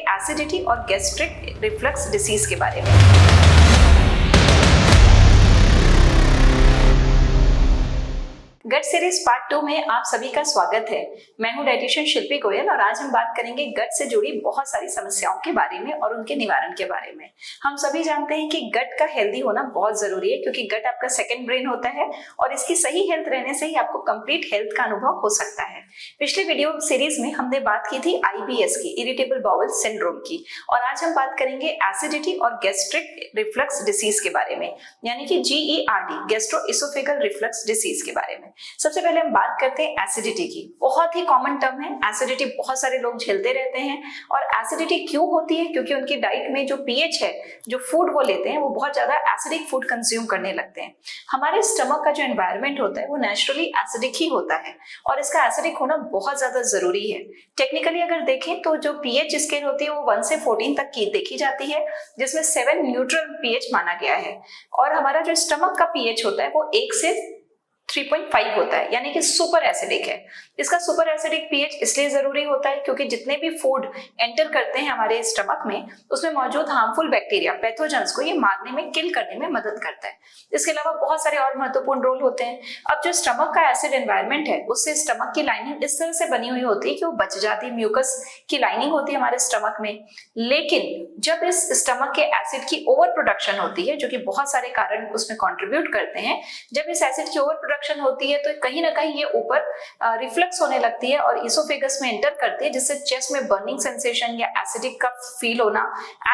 Acidity और gastric reflux disease के बारे में। गट सीरीज पार्ट 2 में आप सभी का स्वागत है। मैं हूं डाइटिशियन शिल्पी गोयल और आज हम बात करेंगे गट से जुड़ी बहुत सारी समस्याओं के बारे में और उनके निवारण के बारे में। हम सभी जानते हैं कि गट का हेल्दी होना बहुत जरूरी है, क्योंकि गट आपका सेकंड ब्रेन होता है और इसकी सही हेल्थ रहने से ही आपको कंप्लीट हेल्थ का अनुभव हो सकता है। पिछले वीडियो सीरीज में हमने बात की थी IBS की, इरिटेबल बाउल सिंड्रोम की, और आज हम बात करेंगे एसिडिटी और गैस्ट्रिक रिफ्लक्स डिसीज के बारे में, यानी कि GERD, गैस्ट्रोइसोफेगल रिफ्लक्स डिसीज के बारे में। सबसे पहले हम बात करते हैं एसिडिटी की। बहुत ही कॉमन टर्म है एसिडिटी, बहुत सारे लोग झेलते रहते हैं। और एसिडिटी क्यों होती है? क्योंकि उनकी डाइट में जो पीएच है, जो फूड वो लेते हैं, वो बहुत ज्यादा एसिडिक फूड कंज्यूम करने लगते हैं। हमारे स्टमक का जो एनवायरनमेंट होता है वो नेचुरली एसिडिक ही होता है और इसका एसिडिक होना बहुत ज्यादा जरूरी है। टेक्निकली अगर देखें तो जो पीएच स्केल होती है वो 1 से 14 तक की देखी जाती है, जिसमें 7 न्यूट्रल पीएच माना गया है। और हमारा जो स्टमक का पीएच होता है वो 1 से 3.5 होता है, यानी कि सुपर एसिडिक है। इसका सुपर एसिडिक पीएच इसलिए जरूरी होता है क्योंकि जितने भी फूड एंटर करते हैं हमारे स्टमक में, उसमें मौजूद हार्मफुल बैक्टीरिया, पैथोजेंस को ये मारने में, किल करने में मदद करता है। इसके अलावा बहुत सारे और महत्वपूर्ण रोल होते हैं। अब जो स्टमक का एसिड एनवायरनमेंट है, उससे स्टमक की लाइनिंग इस तरह से बनी हुई होती है कि वो बच जाती है। म्यूकस की लाइनिंग होती है हमारे स्टमक में। लेकिन जब इस स्टमक के एसिड की ओवर प्रोडक्शन होती है, जो कि बहुत सारे कारण उसमें कॉन्ट्रीब्यूट करते हैं, जब इस एसिड की ओवर प्रोडक्शन होती है तो कहीं ना कहीं ये ऊपर रिफ्लक्स होने लगती है और इसोफेगस में एंटर करती है, जिससे चेस्ट में बर्निंग सेंसेशन या एसिडिक का फील होना,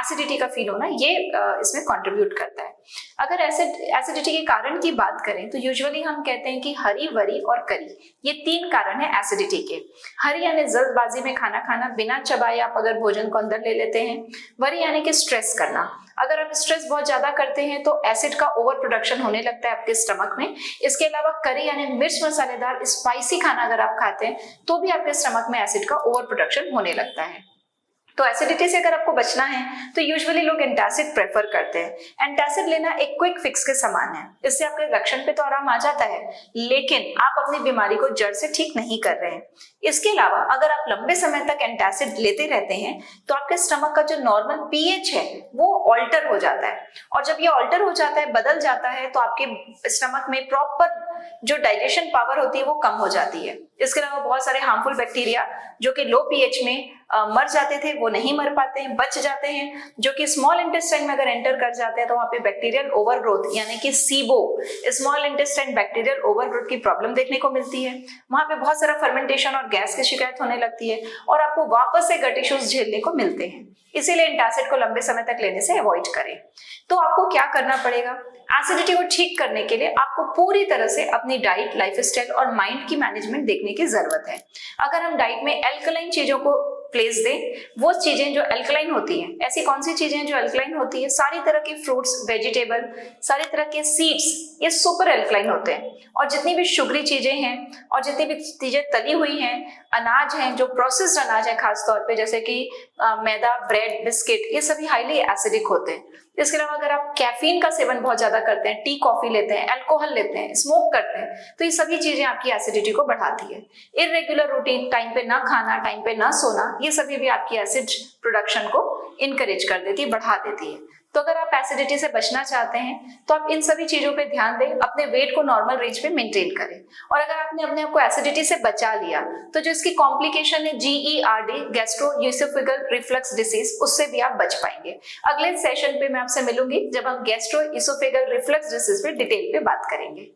एसिडिटी का फील होना, ये इसमें कंट्रीब्यूट करता है। अगर एसिडिटी के कारण की बात करें तो यूजुअली हम कहते हैं कि हरी, वरी और करी, ये 3 कारण है एसिडिटी के। हरी यानी जल्दबाजी में खाना खाना, बिना चबाए आप अगर भोजन को अंदर ले लेते हैं। वरी यानी कि स्ट्रेस करना, अगर आप स्ट्रेस बहुत ज्यादा करते हैं तो एसिड का ओवर प्रोडक्शन होने लगता है आपके स्टमक में। इसके अलावा करी यानी मिर्च मसालेदार स्पाइसी खाना अगर आप खाते हैं तो भी आपके स्टमक में एसिड का ओवर प्रोडक्शन होने लगता है। तो एसिडिटी से अगर आपको बचना है तो यूजुअली लोग एंटासिड प्रेफर करते हैं। एंटासिड लेना एक क्विक फिक्स के समान है, इससे आपके लक्षण पे तो आराम आ जाता है, लेकिन आप अपनी बीमारी को जड़ से ठीक नहीं कर रहे हैं। इसके अलावा अगर आप लंबे समय तक एंटासिड लेते रहते हैं तो आपके स्टमक का जो नॉर्मल पीएच है वो ऑल्टर हो जाता है, और जब ये ऑल्टर हो जाता है, बदल जाता है, तो आपके स्टमक में प्रॉपर जो डाइजेशन पावर होती है वो कम हो जाती है। इसके अलावा बहुत सारे हार्मफुल बैक्टीरिया जो कि लो पीएच में मर जाते थे, वो नहीं मर पाते हैं, बच जाते हैं, जो कि स्मॉल इंटेस्टाइन में अगर एंटर कर जाते हैं तो वहां पे बैक्टीरियल ओवरग्रोथ यानी कि SIBO, small intestine bacterial overgrowth की प्रॉब्लम देखने को मिलती है। वहां पे बहुत सारा फर्मेंटेशन और गैस की शिकायत होने लगती है और आपको वापस से गट इश्यूज झेलने को मिलते हैं। इसीलिए एंटासिड को लंबे समय तक लेने से अवॉइड करें। तो आपको क्या करना पड़ेगा? एसिडिटी को ठीक करने के लिए आपको पूरी तरह से अपनी डाइट, लाइफस्टाइल और माइंड की मैनेजमेंट देखने की जरूरत है। अगर हम डाइट में एल्कलाइन चीजों को प्लेस दें, वो चीजें जो अल्कलाइन होती हैं, ऐसी कौन सी चीजें जो अल्कलाइन होती है? सारी तरह के फ्रूट्स, वेजिटेबल, सारी तरह के सीड्स, ये सुपर अल्कलाइन होते हैं। और जितनी भी शुगरी चीजें हैं और जितनी भी चीजें तली हुई हैं, अनाज हैं, जो प्रोसेस्ड अनाज है खास तौर पे, जैसे कि मैदा, ब्रेड, बिस्किट, ये सभी हाईली एसिडिक होते हैं। इसके अलावा अगर आप कैफीन का सेवन बहुत ज्यादा करते हैं, टी, कॉफी लेते हैं, अल्कोहल लेते हैं, स्मोक करते हैं, तो ये सभी चीजें आपकी एसिडिटी को बढ़ाती है। इर्रेगुलर रूटीन, टाइम पे ना खाना, टाइम पे ना सोना, ये सभी भी आपकी एसिड प्रोडक्शन को इनकरेज कर देती है, बढ़ा देती है। तो अगर आप एसिडिटी से बचना चाहते हैं तो आप इन सभी चीजों पे ध्यान दें, अपने वेट को नॉर्मल रेंज पे मेंटेन करें। और अगर आपने अपने आप को एसिडिटी से बचा लिया तो जो इसकी कॉम्प्लिकेशन है GERD, गैस्ट्रोइसोफेगल रिफ्लक्स डिसीज, उससे भी आप बच पाएंगे। अगले सेशन पे मैं आपसे मिलूंगी जब हम गैस्ट्रोइसोफेगल रिफ्लक्स डिसीज पे डिटेल पे बात करेंगे।